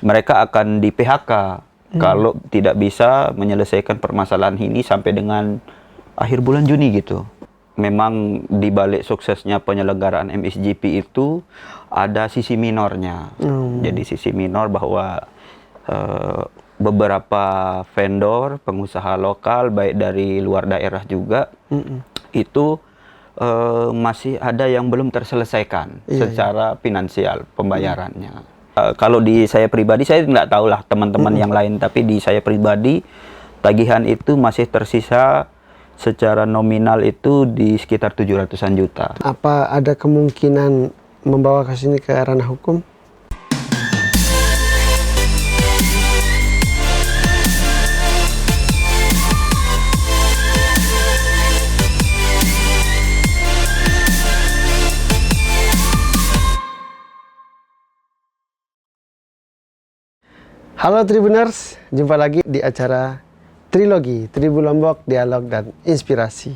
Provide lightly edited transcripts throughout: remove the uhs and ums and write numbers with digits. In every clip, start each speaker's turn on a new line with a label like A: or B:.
A: mereka akan di PHK kalau tidak bisa menyelesaikan permasalahan ini sampai dengan akhir bulan Juni gitu. Memang di balik suksesnya penyelenggaraan MXGP itu ada sisi minornya. Jadi sisi minor bahwa beberapa vendor, pengusaha lokal baik dari luar daerah juga itu masih ada yang belum terselesaikan secara finansial pembayarannya. Kalau di saya pribadi, saya nggak tahu lah teman-teman yang lain, tapi di saya pribadi tagihan itu masih tersisa secara nominal itu di sekitar 700-an juta.
B: Apa ada kemungkinan membawa kasus ini ke ranah hukum? Halo Tribuners, jumpa lagi di acara Trilogi, Tribu Lombok, Dialog dan Inspirasi.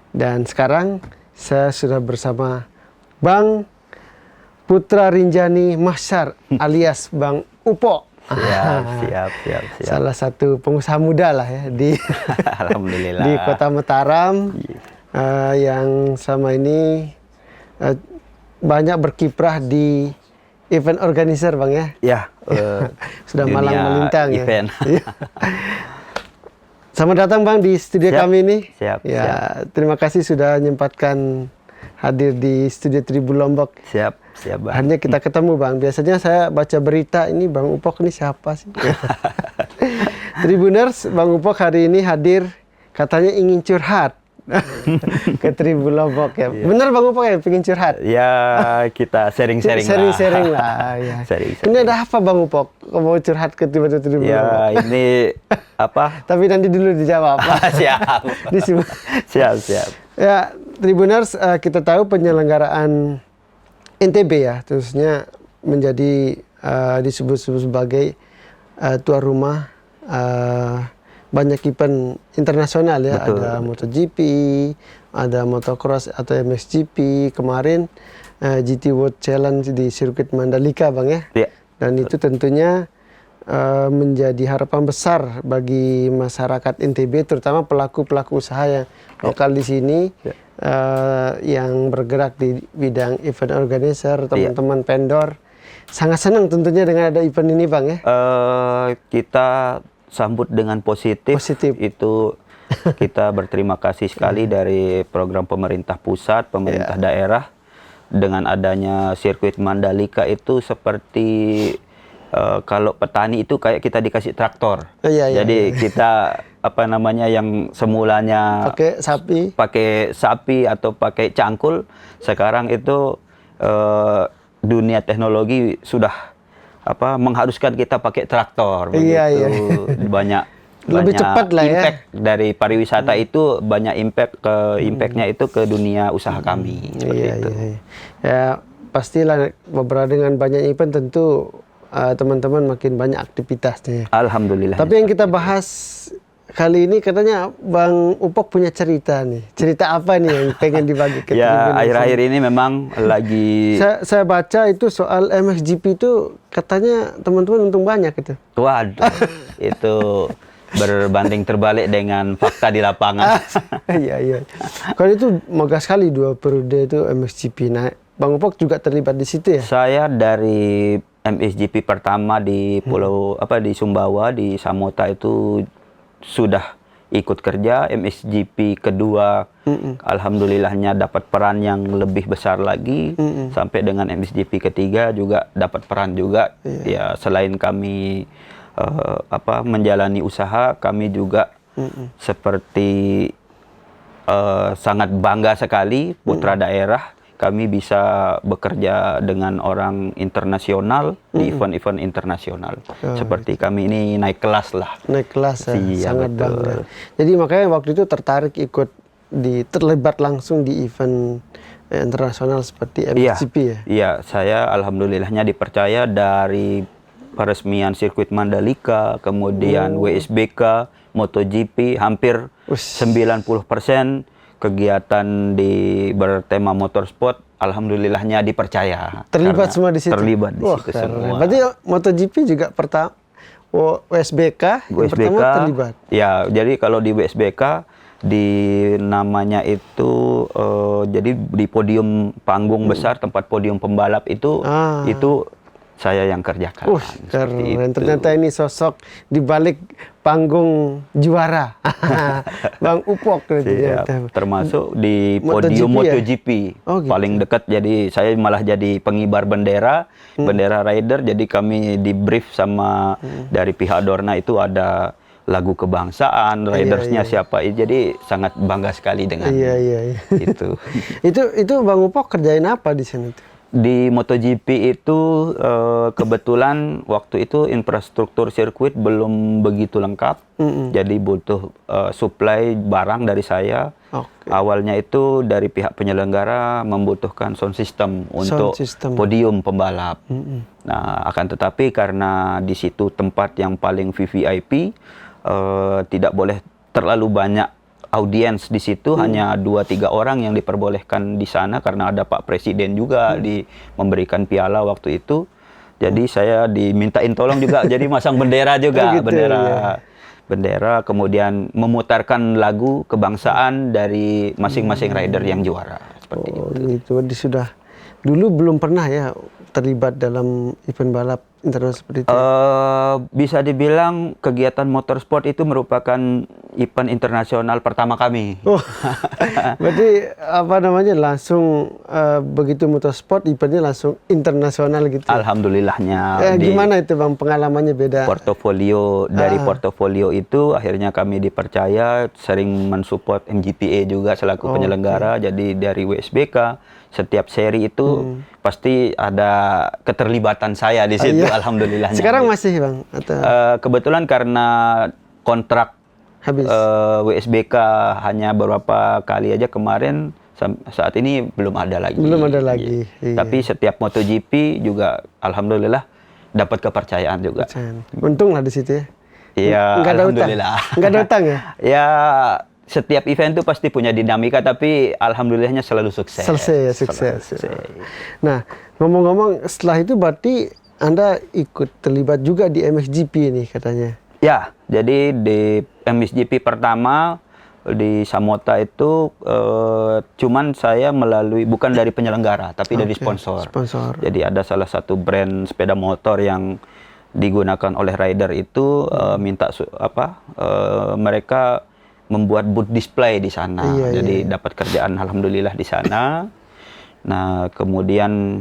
B: Dan sekarang saya sudah bersama Bang Putra Rinjani Mahsyar alias Bang Upo.
A: Siap.
B: Salah satu pengusaha muda lah ya di
A: Alhamdulillah.
B: di Kota Mataram yang sama ini banyak berkiprah di event organizer Bang ya.
A: Ya,
B: Sudah malang melintang
A: event.
B: Ya. Selamat datang Bang di studio kami ini.
A: Siap.
B: Terima kasih sudah menyempatkan hadir di studio Tribu Lombok.
A: Siap Bang.
B: Akhirnya kita ketemu Bang. Biasanya saya baca berita ini Bang Upok ini siapa sih? Tribuners, Bang Upok hari ini hadir katanya ingin curhat ke Tribu Lombok ya. Bener Bang Upok ya pengen curhat?
A: Ya, kita sharing-sharing lah.
B: Sharing-sharing lah. Ya.
A: Sharing-sharing.
B: Ini ada apa Bang Upok? Mau curhat ke Tribu Lombok?
A: Ya, ini apa?
B: Tapi nanti dulu dijawab.
A: Siap.
B: Ya, Tribuners, kita tahu penyelenggaraan NTB ya, terusnya menjadi disebut-sebut sebagai tuan rumah banyak event internasional ya.
A: Betul.
B: Ada MotoGP, ada motocross atau MXGP, kemarin GT World Challenge di sirkuit Mandalika Bang ya.
A: Ya.
B: Dan itu tentunya menjadi harapan besar bagi masyarakat NTB, terutama pelaku-pelaku usaha yang lokal di sini, yang bergerak di bidang event organizer, teman-teman vendor. Sangat senang tentunya dengan ada event ini Bang ya.
A: Kita sambut dengan positif. Itu kita berterima kasih sekali dari program pemerintah pusat, pemerintah daerah. Dengan adanya sirkuit Mandalika itu seperti kalau petani itu kayak kita dikasih traktor. Jadi kita yang semulanya pakai sapi atau pakai cangkul, sekarang itu dunia teknologi sudah mengharuskan kita pakai traktor. Banyak
B: lebih cepat lah
A: impact dari pariwisata itu, banyak impactnya itu ke dunia usaha kami.
B: Ya pastilah beberapa dengan banyak event tentu teman-teman makin banyak aktivitasnya.
A: Alhamdulillah.
B: Tapi yang kita bahas kali ini katanya Bang Upok punya cerita nih. Cerita apa nih yang pengen dibagi ke
A: Ya, akhir-akhir ini memang lagi
B: saya baca itu soal MXGP itu katanya teman-teman untung banyak itu.
A: Waduh. Itu berbanding terbalik dengan fakta di lapangan.
B: Iya. Kalau itu megah sekali 2 periode itu MXGP. Nah, Bang Upok juga terlibat di situ ya?
A: Saya dari MXGP pertama di Pulau di Sumbawa di Samota itu sudah ikut kerja. MXGP kedua alhamdulillahnya dapat peran yang lebih besar lagi. Sampai dengan MXGP ketiga juga dapat peran juga. Ya, selain kami menjalani usaha, kami juga seperti sangat bangga sekali putra daerah kami bisa bekerja dengan orang internasional di event-event internasional. Seperti kami ini naik kelas lah.
B: Naik kelas ya, sangat
A: betul.
B: bangga. Jadi makanya waktu itu tertarik ikut terlibat langsung di event internasional seperti MXGP ya?
A: Iya, saya alhamdulillahnya dipercaya dari peresmian sirkuit Mandalika, kemudian WSBK, MotoGP, hampir 90% kegiatan bertema motorsport alhamdulillahnya dipercaya.
B: Terlibat
A: Karena
B: semua di situ?
A: Terlibat di
B: Wah,
A: situ
B: keren.
A: semua.
B: Berarti MotoGP juga pertama, WSBK, yang pertama terlibat?
A: Ya, jadi kalau di WSBK, di namanya itu, jadi di podium panggung besar, tempat podium pembalap itu saya yang kerjakan. Seperti
B: Keren.
A: itu.
B: Ternyata ini sosok di balik panggung juara. Bang Upok ternyata.
A: Termasuk di podium MotoGP,
B: Oh, gitu.
A: paling dekat. Jadi saya malah jadi pengibar bendera, bendera rider. Jadi kami di brief sama dari pihak Dorna itu ada lagu kebangsaan, ridersnya siapa. Jadi sangat bangga sekali dengan itu.
B: Itu Bang Upok kerjain apa di sana tuh?
A: Di MotoGP itu kebetulan waktu itu infrastruktur sirkuit belum begitu lengkap, jadi butuh supply barang dari saya. Awalnya itu dari pihak penyelenggara membutuhkan sound system untuk podium pembalap. Nah, akan tetapi karena di situ tempat yang paling VVIP, tidak boleh terlalu banyak audiens di situ, hanya 2-3 orang yang diperbolehkan di sana karena ada Pak Presiden juga memberikan piala waktu itu. Jadi saya dimintain tolong juga jadi masang bendera juga, bendera, kemudian memutarkan lagu kebangsaan dari masing-masing rider yang juara seperti itu.
B: Gitu. Jadi sudah dulu belum pernah ya terlibat dalam event balap internasional seperti itu?
A: Bisa dibilang kegiatan motorsport itu merupakan event internasional pertama kami.
B: Berarti apa namanya langsung begitu motorsport eventnya langsung internasional gitu?
A: Alhamdulillahnya.
B: Gimana itu Bang pengalamannya beda?
A: Portofolio dari portofolio itu akhirnya kami dipercaya sering mensupport MGPA juga selaku penyelenggara. Jadi dari WSBK setiap seri itu pasti ada keterlibatan saya di situ. Alhamdulillahnya.
B: Sekarang masih Bang? Atau?
A: Kebetulan karena kontrak
B: habis.
A: WSBK hanya beberapa kali aja kemarin, saat ini belum ada lagi.
B: Belum ada lagi.
A: Tapi setiap MotoGP juga alhamdulillah dapat kepercayaan juga.
B: Untung lah di situ ya.
A: Iya, alhamdulillah.
B: Nggak ada utang ya?
A: Ya, setiap event itu pasti punya dinamika, tapi alhamdulillahnya selalu sukses.
B: Sukses. Nah, ngomong-ngomong setelah itu berarti Anda ikut terlibat juga di MXGP nih katanya?
A: Ya, jadi di MXGP pertama di Samota itu cuman saya melalui, bukan dari penyelenggara, tapi dari sponsor. Jadi ada salah satu brand sepeda motor yang digunakan oleh rider itu minta mereka membuat booth display di sana. Jadi dapat kerjaan alhamdulillah di sana. Nah, kemudian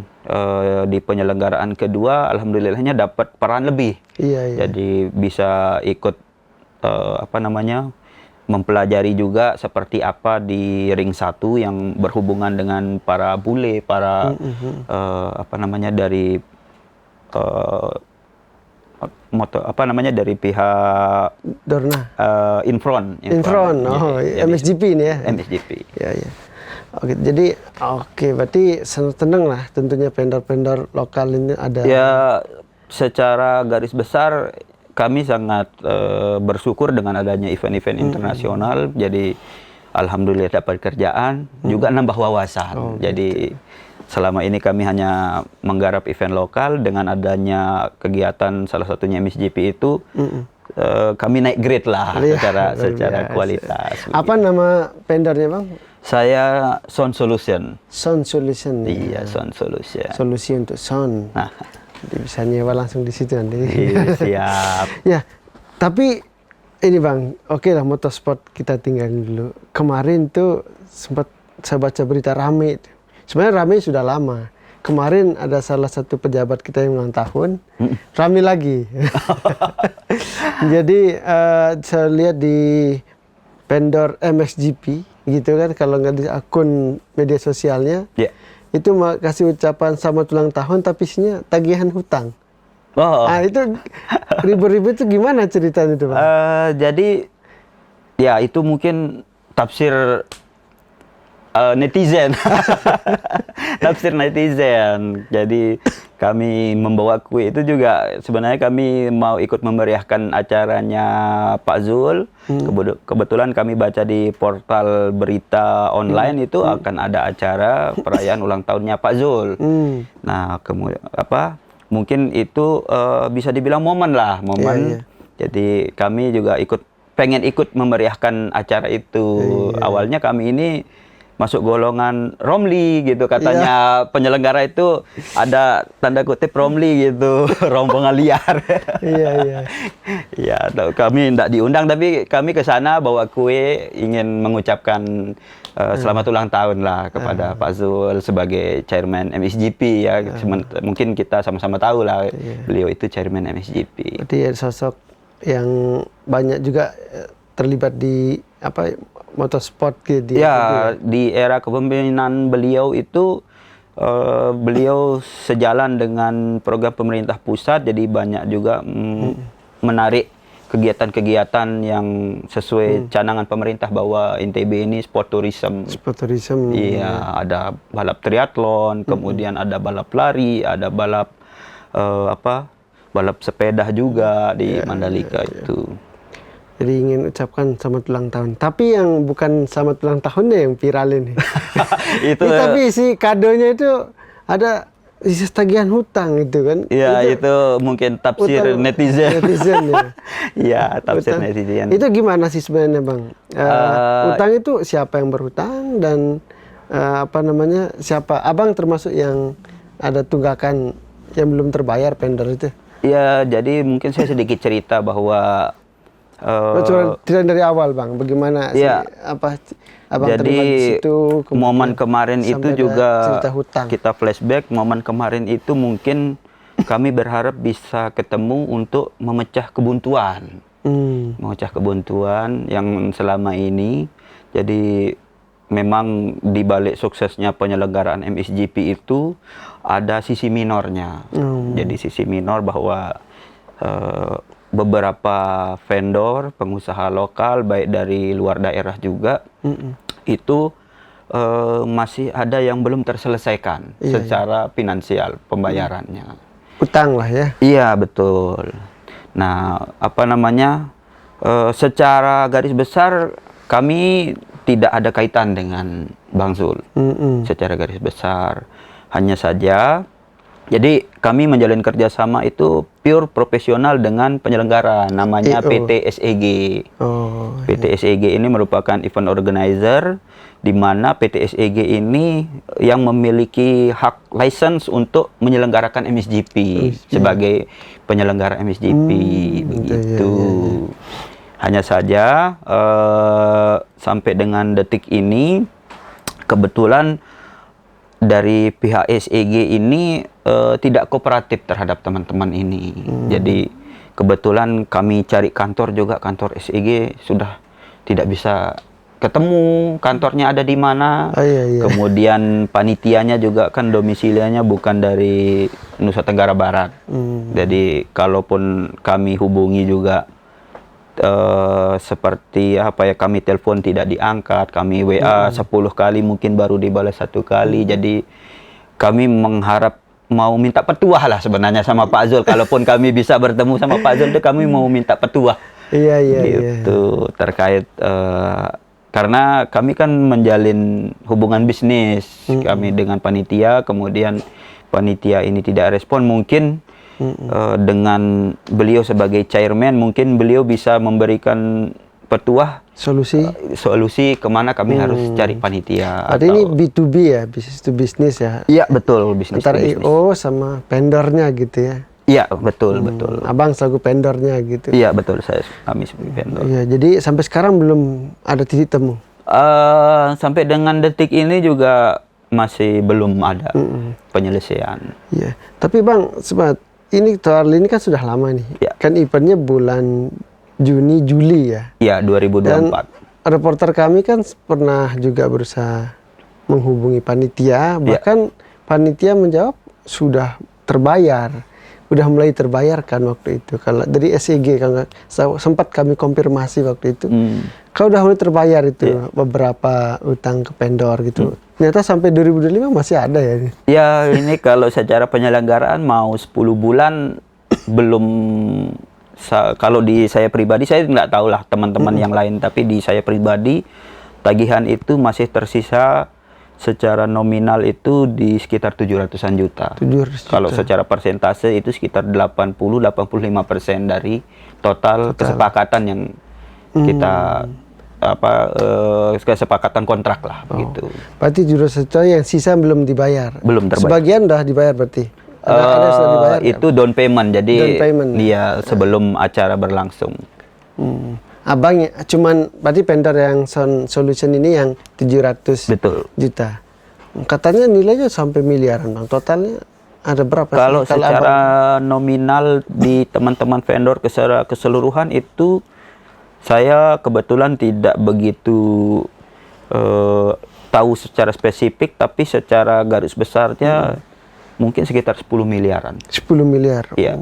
A: di penyelenggaraan kedua alhamdulillahnya dapat peran lebih. Jadi bisa ikut mempelajari juga seperti apa di ring 1 yang berhubungan dengan para bule, para dari dari pihak
B: Dorna.
A: Infront.
B: MXGP ini ya.
A: MXGP.
B: Oke, jadi berarti senang lah tentunya vendor-vendor lokal ini ada.
A: Ya, secara garis besar kami sangat bersyukur dengan adanya event-event internasional. Jadi alhamdulillah dapat kerjaan, juga nambah wawasan. Jadi selama ini kami hanya menggarap event lokal, dengan adanya kegiatan salah satunya MXGP itu kami naik grade lah secara kualitas.
B: Apa nama vendornya Bang?
A: Saya Sound Solution.
B: Sound Solution.
A: Iya, Sound Solution.
B: Solusi untuk sound. Jadi bisa nyewa langsung di situ nanti.
A: Siap.
B: Ya, tapi ini Bang, oke lah motorsport kita tinggalin dulu. Kemarin tuh sempat saya baca berita rame. Sebenarnya rame sudah lama. Kemarin ada salah satu pejabat kita yang ulang tahun, rame lagi. Jadi saya lihat di vendor MXGP gitu kan, kalau nggak di akun media sosialnya, itu kasih ucapan selamat ulang tahun tapi isinya tagihan hutang. Nah itu ribut-ribut itu gimana ceritanya itu Bang?
A: Jadi ya itu mungkin tafsir netizen. Tafsir netizen. Jadi kami membawa kue itu juga sebenarnya kami mau ikut memeriahkan acaranya Pak Zul. Kebetulan kami baca di portal berita online itu akan ada acara perayaan ulang tahunnya Pak Zul. Nah, kemudian mungkin itu bisa dibilang momen lah, momen. Jadi kami juga pengen ikut memeriahkan acara itu. Awalnya kami ini masuk golongan Romli gitu katanya, penyelenggara itu ada tanda kutip Romli gitu, rombongan liar. Ya, kami tidak diundang tapi kami ke sana bawa kue, ingin mengucapkan selamat ulang tahun lah kepada Pak Zul sebagai chairman MXGP ya. Mungkin kita sama-sama tahu lah beliau itu chairman MXGP.
B: Berarti sosok yang banyak juga terlibat di motorsport gitu.
A: Ya, di era kepemimpinan beliau itu beliau sejalan dengan program pemerintah pusat, jadi banyak juga menarik kegiatan-kegiatan yang sesuai canangan pemerintah bahwa NTB ini sport tourism.
B: Sport tourism.
A: Iya, ada balap triathlon, kemudian ada balap lari, ada balap balap sepeda juga di Mandalika itu.
B: Jadi ingin ucapkan selamat ulang tahun. Tapi yang bukan selamat ulang tahunnya yang viral ini. Tapi si kadonya itu ada isi tagihan hutang itu kan.
A: Iya, itu mungkin tafsir netizen. Iya, tafsir netizen.
B: Itu gimana sih sebenarnya, Bang? Hutang itu siapa yang berhutang dan siapa? Abang termasuk yang ada tunggakan yang belum terbayar vendor itu?
A: Iya, jadi mungkin saya sedikit cerita bahwa
B: cerita dari awal, Bang. Bagaimana Abang
A: jadi
B: terlibat di situ?
A: Momen kemarin itu juga
B: hutang.
A: Kita flashback. Momen kemarin itu mungkin kami berharap bisa ketemu untuk memecah kebuntuan, memecah kebuntuan yang selama ini. Jadi memang di balik suksesnya penyelenggaraan MXGP itu ada sisi minornya. Jadi sisi minor bahwa beberapa vendor, pengusaha lokal, baik dari luar daerah juga, itu masih ada yang belum terselesaikan secara finansial pembayarannya.
B: Utang lah ya? Iya,
A: betul. Nah, secara garis besar kami tidak ada kaitan dengan Bang Zul. Secara garis besar. Hanya saja, jadi kami menjalin kerjasama itu pure profesional dengan penyelenggara, namanya PT SEG. PT SEG ini merupakan event organizer, di mana PT SEG ini yang memiliki hak license untuk menyelenggarakan MXGP sebagai penyelenggara MXGP, begitu. Hanya saja sampai dengan detik ini kebetulan dari pihak SEG ini tidak kooperatif terhadap teman-teman ini. Jadi kebetulan kami cari kantor juga, kantor SEG sudah tidak bisa ketemu, kantornya ada di mana. Kemudian panitianya juga kan domisilinya bukan dari Nusa Tenggara Barat. Jadi kalaupun kami hubungi juga seperti kami telepon tidak diangkat, kami WA 10 kali mungkin baru dibalas 1 kali. Jadi kami mengharap mau minta petuah lah sebenarnya sama Pak Zul. Kalaupun kami bisa bertemu sama Pak Zul itu kami mau minta petuah. Gitu terkait karena kami kan menjalin hubungan bisnis kami dengan panitia, kemudian panitia ini tidak respon, mungkin dengan beliau sebagai chairman mungkin beliau bisa memberikan petuah solusi kemana kami harus cari panitia.
B: Berarti ini B2B ya, business to business ya?
A: Iya, betul, bisnis
B: antara IO sama vendornya gitu ya?
A: Iya, betul.
B: Abang selaku vendornya gitu?
A: Iya, betul, kami sebagai vendor.
B: Iya, jadi sampai sekarang belum ada titik temu?
A: Sampai dengan detik ini juga masih belum ada penyelesaian. Iya,
B: tapi Bang, ini kan sudah lama nih. Kan eventnya bulan Juni, Juli ya?
A: Iya, 2024. Dan
B: reporter kami kan pernah juga berusaha menghubungi panitia, bahkan panitia menjawab sudah terbayar. udah mulai terbayarkan waktu itu. Kalau dari SEG kan sempat kami konfirmasi waktu itu. Kalau udah mulai terbayar itu beberapa utang ke vendor gitu. Ternyata sampai 2025 masih ada ya.
A: Ya ini kalau secara penyelenggaraan mau 10 bulan belum. Kalau di saya pribadi, saya nggak tahu lah teman-teman yang lain, tapi di saya pribadi tagihan itu masih tersisa secara nominal itu di sekitar 700-an juta. 700 juta. Kalau secara persentase itu sekitar 80-85% dari total kesepakatan yang kita kesepakatan kontrak lah begitu.
B: Berarti 700 juta yang sisa belum dibayar.
A: Belum terbayar.
B: Sebagian udah dibayar berarti. Ada sudah dibayar,
A: itu kan? Down payment, jadi
B: down payment.
A: Dia sebelum acara berlangsung.
B: Abang cuman berarti vendor yang Sound Solution ini yang 700
A: Betul.
B: juta. Katanya nilainya sampai miliaran bang. Totalnya ada berapa?
A: Kalau secara nominal di teman-teman vendor secara keseluruhan itu saya kebetulan tidak begitu tahu secara spesifik, tapi secara garis besarnya mungkin sekitar 10 miliaran. 10
B: miliar.
A: Iya.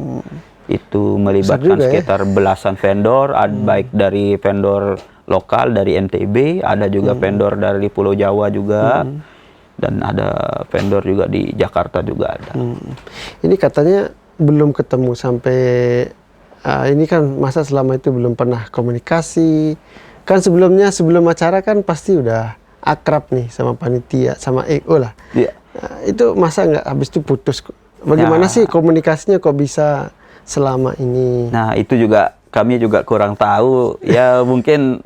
A: Itu melibatkan sekitar belasan vendor, baik dari vendor lokal dari NTB, ada juga vendor dari Pulau Jawa juga, dan ada vendor juga di Jakarta juga ada.
B: Ini katanya belum ketemu sampai ini kan masa selama itu belum pernah komunikasi. Kan sebelumnya sebelum acara kan pasti udah akrab nih sama panitia, sama EO lah.
A: Iya.
B: Itu masa nggak habis itu putus? Bagaimana sih komunikasinya kok bisa selama ini?
A: Nah itu juga kami juga kurang tahu. Ya mungkin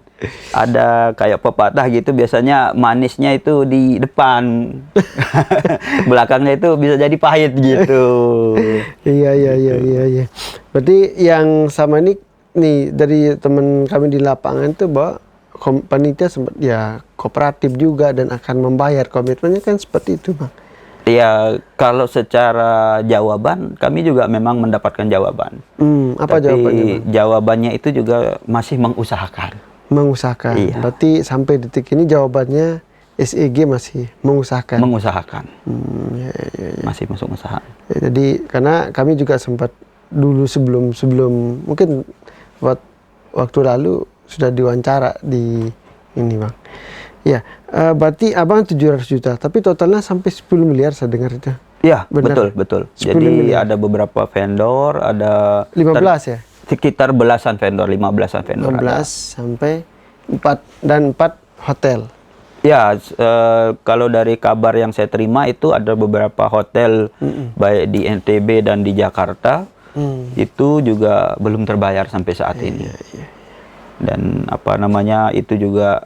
A: ada kayak pepatah gitu, biasanya manisnya itu di depan, belakangnya itu bisa jadi pahit gitu.
B: Iya. Berarti yang sama ini nih dari teman kami di lapangan itu bahwa panitia sempat ya kooperatif juga dan akan membayar, komitmennya kan seperti itu bang.
A: Ya kalau secara jawaban kami juga memang mendapatkan jawaban.
B: Apa
A: tapi
B: jawabannya bang?
A: Jawabannya itu juga masih mengusahakan.
B: Iya. Berarti sampai detik ini jawabannya SEG masih mengusahakan.
A: Ya. Masih masuk usaha.
B: Ya, jadi karena kami juga sempat dulu sebelum mungkin waktu lalu sudah diwawancara di ini bang. Ya, berarti abang 700 juta, tapi totalnya sampai 10 miliar saya dengar itu.
A: Ya, betul. Jadi miliar. Ada beberapa vendor, ada
B: 15 ya?
A: Sekitar belasan vendor, 15-an vendor
B: 15 ada. Sampai 4 hotel.
A: Ya, kalau dari kabar yang saya terima itu ada beberapa hotel baik di NTB dan di Jakarta itu juga belum terbayar sampai saat ini.
B: Iya.
A: Dan itu juga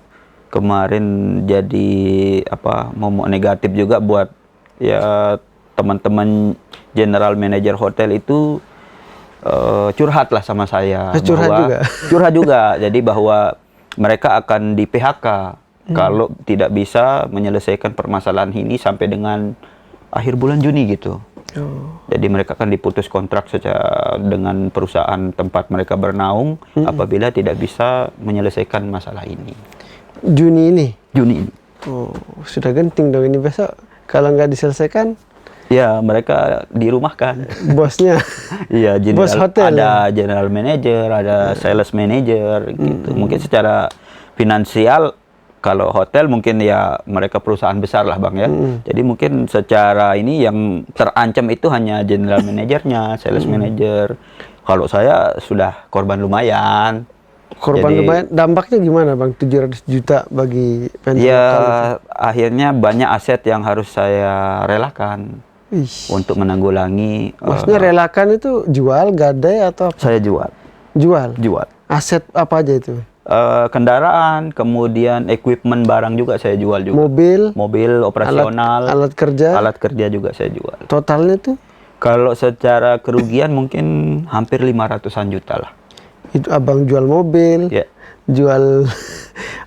A: kemarin jadi momok negatif juga buat ya teman-teman general manager hotel itu curhat lah sama saya. Curhat juga. Jadi bahwa mereka akan di PHK kalau tidak bisa menyelesaikan permasalahan ini sampai dengan akhir bulan Juni gitu. Jadi mereka akan diputus kontrak dengan perusahaan tempat mereka bernaung apabila tidak bisa menyelesaikan masalah ini.
B: Juni ini?
A: Oh,
B: sudah genting dong ini, besok kalau nggak diselesaikan?
A: Ya, mereka dirumahkan.
B: Bosnya?
A: Iya,
B: bos hotel.
A: Ada general manager, ada sales manager gitu. Mungkin secara finansial kalau hotel mungkin ya mereka perusahaan besar lah bang ya. Jadi mungkin secara ini yang terancam itu hanya general manajernya, sales manager. Kalau saya sudah korban lumayan.
B: Lumayan. Dampaknya gimana bang? 700 juta bagi vendor
A: ya akhirnya banyak aset yang harus saya relakan untuk menanggulangi.
B: Maksudnya relakan itu jual, gadai atau apa?
A: Saya jual.
B: Aset apa aja itu?
A: Kendaraan, kemudian equipment barang juga saya jual juga. Mobil operasional,
B: alat kerja
A: juga saya jual.
B: Totalnya tuh?
A: Kalau secara kerugian mungkin hampir 500-an juta lah.
B: Itu abang jual mobil, jual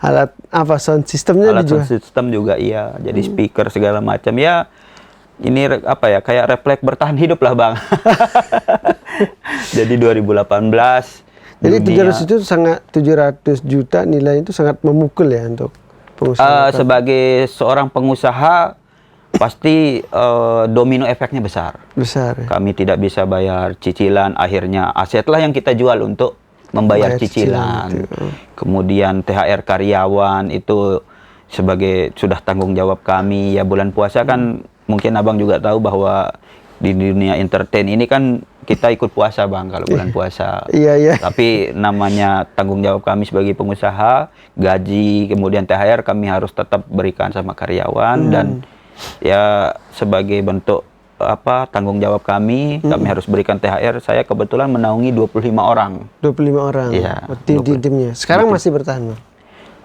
B: alat apa, sound systemnya dijual?
A: Alat sound system juga iya, jadi speaker segala macam ya. Ini kayak refleks bertahan hidup lah bang. Jadi 2018.
B: Jadi 700 juta nilai itu sangat memukul ya untuk pengusaha.
A: Sebagai seorang pengusaha pasti domino efeknya besar.
B: Besar. Ya?
A: Kami tidak bisa bayar cicilan, akhirnya asetlah yang kita jual untuk membayar cicilan. Kemudian THR karyawan itu sebagai sudah tanggung jawab kami. Ya bulan puasa kan mungkin Abang juga tahu bahwa di dunia entertain ini kan kita ikut puasa Bang kalau bulan puasa.
B: Iya.
A: Tapi namanya tanggung jawab kami sebagai pengusaha, gaji, kemudian THR kami harus tetap berikan sama karyawan dan ya sebagai bentuk tanggung jawab kami harus berikan THR. Saya kebetulan menaungi 25 orang.
B: 25 orang.
A: Iya.
B: Di timnya. Sekarang masih bertahan, Bang?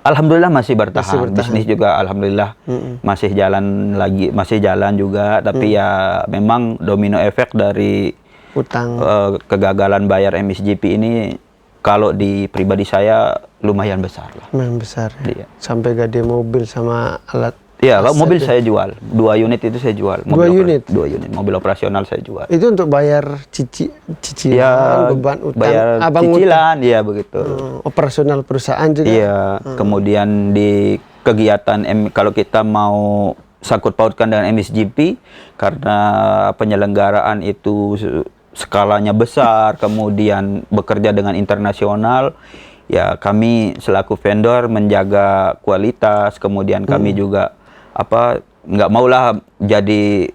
A: Alhamdulillah masih bertahan. Bisnis juga alhamdulillah masih jalan juga, tapi ya memang domino efek dari
B: utang
A: kegagalan bayar MSGP ini kalau di pribadi saya lumayan besar lah.
B: Lumayan besar. Ya?
A: Iya.
B: Sampai gade mobil sama alat.
A: Iya, kalau mobil saya jual. 2 unit itu saya jual.
B: 2 unit?
A: 2 unit. Mobil operasional saya jual.
B: Itu untuk bayar cicilan,
A: ya,
B: beban utang.
A: Bayar
B: Abang
A: cicilan, iya begitu.
B: Operasional perusahaan juga?
A: Iya, kemudian di kegiatan, kalau kita mau sangkut pautkan dengan MSGP, karena penyelenggaraan itu skalanya besar, kemudian bekerja dengan internasional, ya kami selaku vendor menjaga kualitas, kemudian kami juga nggak maulah jadi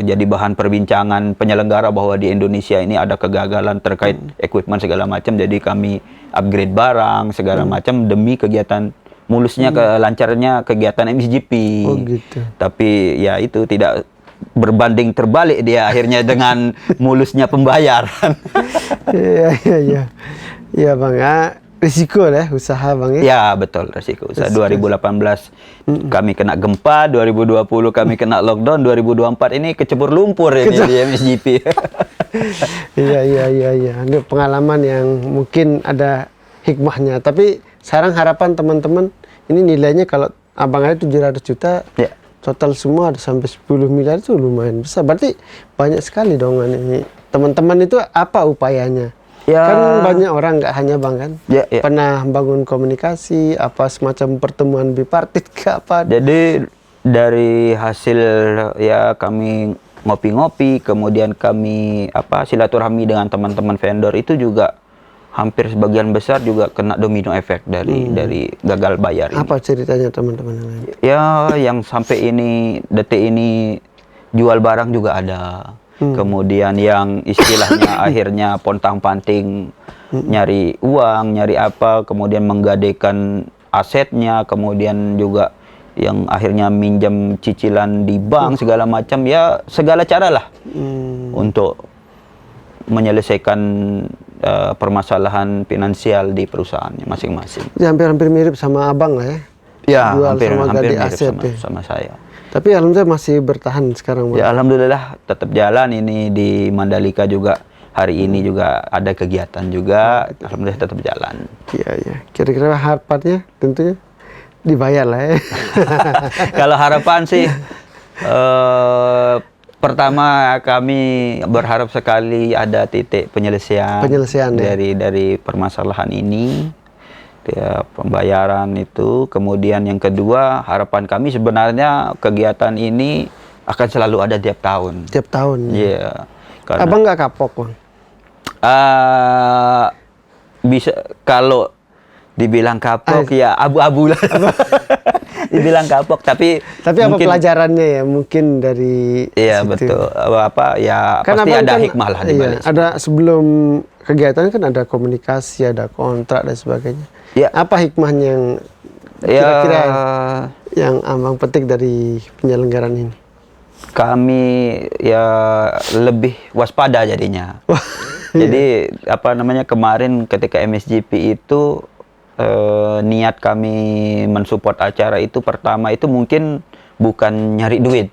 A: bahan perbincangan penyelenggara bahwa di Indonesia ini ada kegagalan terkait equipment segala macam, jadi kami upgrade barang segala macam demi kegiatan mulusnya lancarnya kegiatan MSGP.
B: Oh gitu.
A: Tapi ya itu tidak berbanding terbalik dia akhirnya dengan mulusnya pembayaran.
B: Iya Bang, risiko lah usaha Bang ya.
A: Ya betul, risiko usaha. 2018 kami kena gempa, 2020 kami kena lockdown, 2024 ini kecebur lumpur ini di MSGP.
B: Iya. Ini pengalaman yang mungkin ada hikmahnya. Tapi sekarang harapan teman-teman ini nilainya kalau Abang ada 700 juta, total semua ada sampai 10 miliar itu lumayan besar. Berarti banyak sekali dong ini. Teman-teman itu apa upayanya? Ya. Kan banyak orang, nggak hanya Bang kan, pernah bangun komunikasi, semacam pertemuan bipartit ke apa.
A: Jadi dari hasil ya kami ngopi-ngopi, kemudian kami silaturahmi dengan teman-teman vendor itu juga hampir sebagian besar juga kena domino efek dari gagal bayar ini.
B: Apa ceritanya teman-teman yang lain?
A: Ya yang sampai detik ini jual barang juga ada. Kemudian yang istilahnya akhirnya pontang-panting nyari uang, nyari kemudian menggadaikan asetnya, kemudian juga yang akhirnya minjam cicilan di bank segala macam, ya segala cara lah untuk menyelesaikan permasalahan finansial di perusahaannya masing-masing.
B: Ya, hampir-hampir mirip sama Abang lah ya.
A: Ya,
B: jual
A: hampir mirip
B: aset
A: sama saya.
B: Tapi alhamdulillah masih bertahan sekarang, Bang.
A: Ya alhamdulillah tetap jalan ini di Mandalika juga. Hari ini juga ada kegiatan juga, alhamdulillah tetap jalan.
B: Iya. Kira-kira harapannya tentunya dibayar lah ya.
A: Kalau harapan sih pertama kami berharap sekali ada titik penyelesaian dari permasalahan ini. Ya, pembayaran itu. Kemudian yang kedua, harapan kami sebenarnya kegiatan ini akan selalu ada tiap tahun.
B: Tiap tahun?
A: Iya.
B: Karena Abang nggak kapok, Bang?
A: Bisa, kalau dibilang kapok ya abu-abu lah. Dibilang kapok, tapi
B: apa pelajarannya ya mungkin dari
A: iya
B: situ.
A: Betul. Ya
B: kan
A: pasti ada hikmah lah di balik.
B: Ada sebelum kegiatan kan ada komunikasi, ada kontrak dan sebagainya.
A: Ya.
B: Apa hikmahnya yang kira-kira yang Abang petik dari penyelenggaraan ini?
A: Kami ya lebih waspada jadinya. Jadi kemarin ketika MSGP itu niat kami mensupport acara itu pertama itu mungkin bukan nyari duit.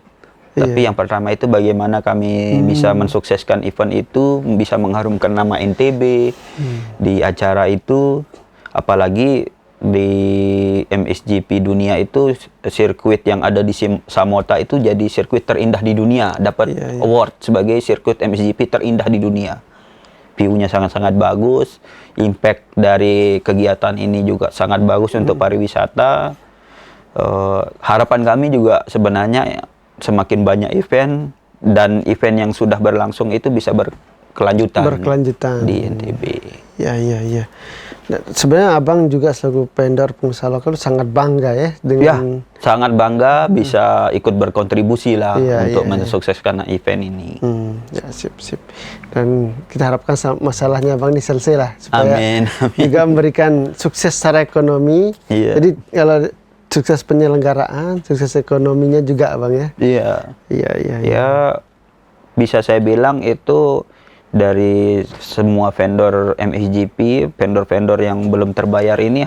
A: Tapi yang pertama itu bagaimana kami bisa mensukseskan event itu, bisa mengharumkan nama NTB di acara itu. Apalagi di MSGP dunia itu sirkuit yang ada di Samota itu jadi sirkuit terindah di dunia, dapat award sebagai sirkuit MSGP terindah di dunia. View-nya sangat-sangat bagus, impact dari kegiatan ini juga sangat bagus untuk pariwisata. Harapan kami juga sebenarnya semakin banyak event dan event yang sudah berlangsung itu bisa berkelanjutan di NTB.
B: Ya. Nah, sebenarnya abang juga selaku vendor pengusaha lokal sangat bangga ya dengan.
A: Ya, sangat bangga bisa ikut berkontribusi lah untuk
B: ya.
A: mensukseskan event ini.
B: Ya, sip. Dan kita harapkan masalahnya abang ini selesai lah supaya
A: Amin.
B: juga memberikan sukses secara ekonomi.
A: Iya.
B: Jadi kalau sukses penyelenggaraan, sukses ekonominya juga abang ya.
A: Iya.
B: Iya.
A: Ya, bisa saya bilang itu dari semua vendor MXGP, vendor-vendor yang belum terbayar ini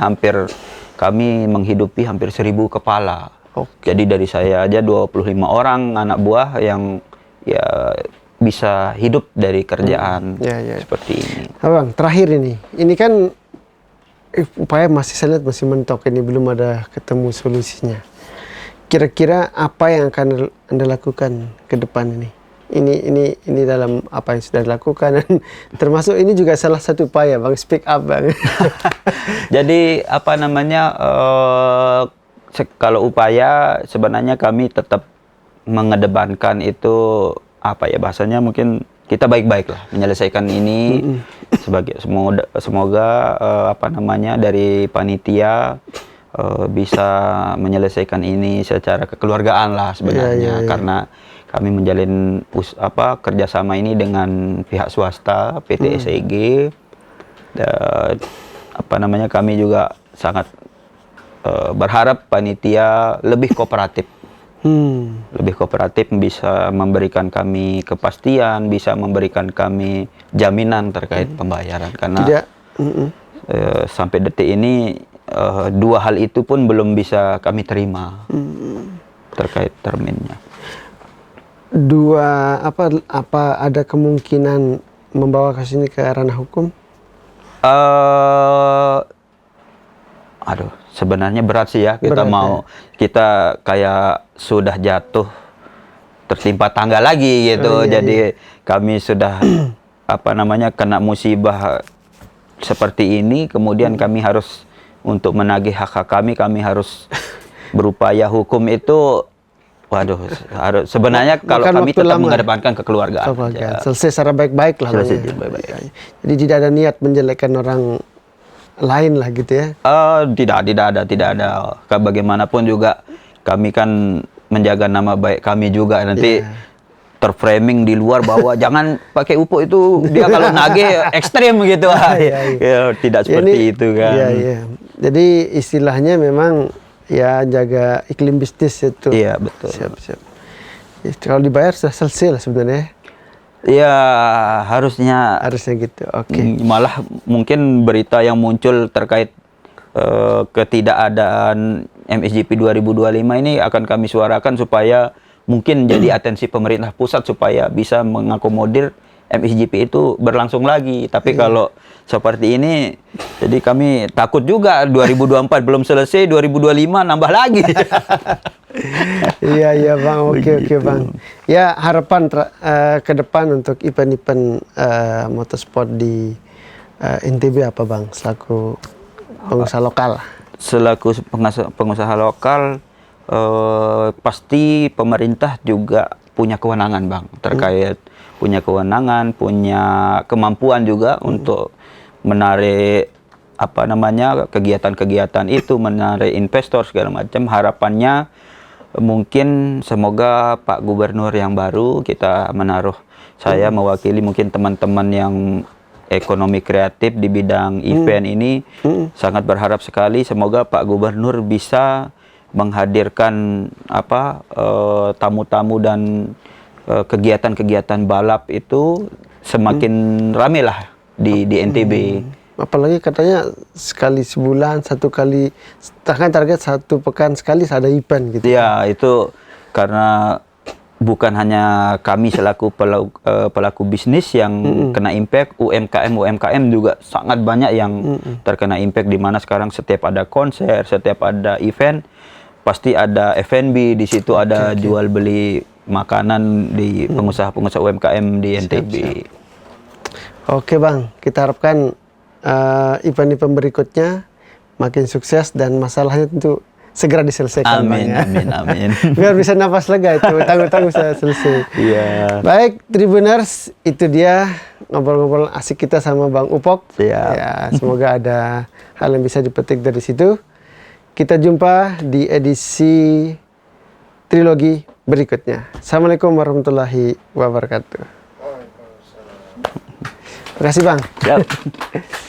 A: kami menghidupi hampir 1.000 kepala. Jadi dari saya aja 25 orang anak buah yang ya bisa hidup dari kerjaan seperti ini.
B: Abang, terakhir ini kan upaya saya lihat masih mentok ini, belum ada ketemu solusinya. Kira-kira apa yang akan Anda lakukan ke depan ini? Ini dalam apa yang sudah dilakukan, dan termasuk ini juga salah satu upaya Bang, speak up Bang.
A: Jadi apa namanya, kalau upaya sebenarnya kami tetap mengedepankan itu apa ya bahasanya, mungkin kita baik-baik lah menyelesaikan ini sebagai semoga apa namanya dari panitia bisa menyelesaikan ini secara kekeluargaan lah sebenarnya. Karena kami menjalin kerjasama ini dengan pihak swasta, PT SEG. Apa namanya, kami juga sangat berharap panitia lebih kooperatif. Lebih kooperatif, bisa memberikan kami kepastian, bisa memberikan kami jaminan terkait pembayaran. Karena sampai detik ini dua hal itu pun belum bisa kami terima terkait terminnya.
B: Apa ada kemungkinan membawa kasus ini ke ranah hukum?
A: Sebenarnya berat sih ya, kita kayak sudah jatuh tertimpa tangga lagi gitu. Jadi kami sudah apa namanya kena musibah seperti ini, kemudian kami harus untuk menagih hak kami harus berupaya hukum itu. Waduh, sebenarnya kalau kami tetap mengedepankan kekeluargaan.
B: Selesai secara baik-baik lah. Jadi tidak ada niat menjelekkan orang lain lah gitu ya?
A: Tidak ada. Bagaimanapun juga kami kan menjaga nama baik kami juga. Nanti terframing di luar bahwa jangan pakai UPO itu, dia kalau nagih ekstrim gitu. Ya, tidak seperti itu kan.
B: Jadi istilahnya memang ya jaga iklim bisnis itu.
A: Iya, betul.
B: Siap. Kalau dibayar sudah selesai lah sebenarnya.
A: Ya, harusnya
B: gitu. Oke.
A: Malah mungkin berita yang muncul terkait ketidakadaan MXGP 2025 ini akan kami suarakan supaya mungkin jadi atensi pemerintah pusat supaya bisa mengakomodir MXGP itu berlangsung lagi. Tapi kalau seperti ini, jadi kami takut juga 2024 belum selesai, 2025 nambah lagi.
B: Iya Bang, oke Bang. Ya, harapan ke depan untuk event-event motorsport di NTB apa Bang, selaku pengusaha lokal?
A: Selaku pengusaha lokal, pasti pemerintah juga punya kewenangan Bang, terkait punya kewenangan, punya kemampuan juga untuk menarik apa namanya kegiatan-kegiatan itu, menarik investor segala macam. Harapannya mungkin semoga Pak Gubernur yang baru kita menaruh, saya mewakili mungkin teman-teman yang ekonomi kreatif di bidang event ini, sangat berharap sekali semoga Pak Gubernur bisa menghadirkan tamu-tamu dan kegiatan-kegiatan balap itu semakin rame lah di NTB.
B: Apalagi katanya sekali sebulan, target satu pekan sekali ada event gitu.
A: Ya, itu karena bukan hanya kami selaku pelaku bisnis yang kena impact, UMKM juga sangat banyak yang terkena impact, di mana sekarang setiap ada konser, setiap ada event pasti ada F&B di situ, ada jual beli makanan di pengusaha-pengusaha UMKM di NTB.
B: Oke Bang, kita harapkan event-event berikutnya makin sukses dan masalahnya tentu segera diselesaikan, Bang,
A: Amin,
B: ya.
A: amin, amin.
B: Biar bisa napas lega itu, utang-utang bisa selesai.
A: Iya.
B: Baik, Tribuners, itu dia ngobrol-ngobrol asik kita sama Bang Upok.
A: Siap.
B: Ya, semoga ada hal yang bisa dipetik dari situ. Kita jumpa di edisi trilogi berikutnya. Assalamualaikum warahmatullahi wabarakatuh. Terima kasih, Bang.
A: Siap.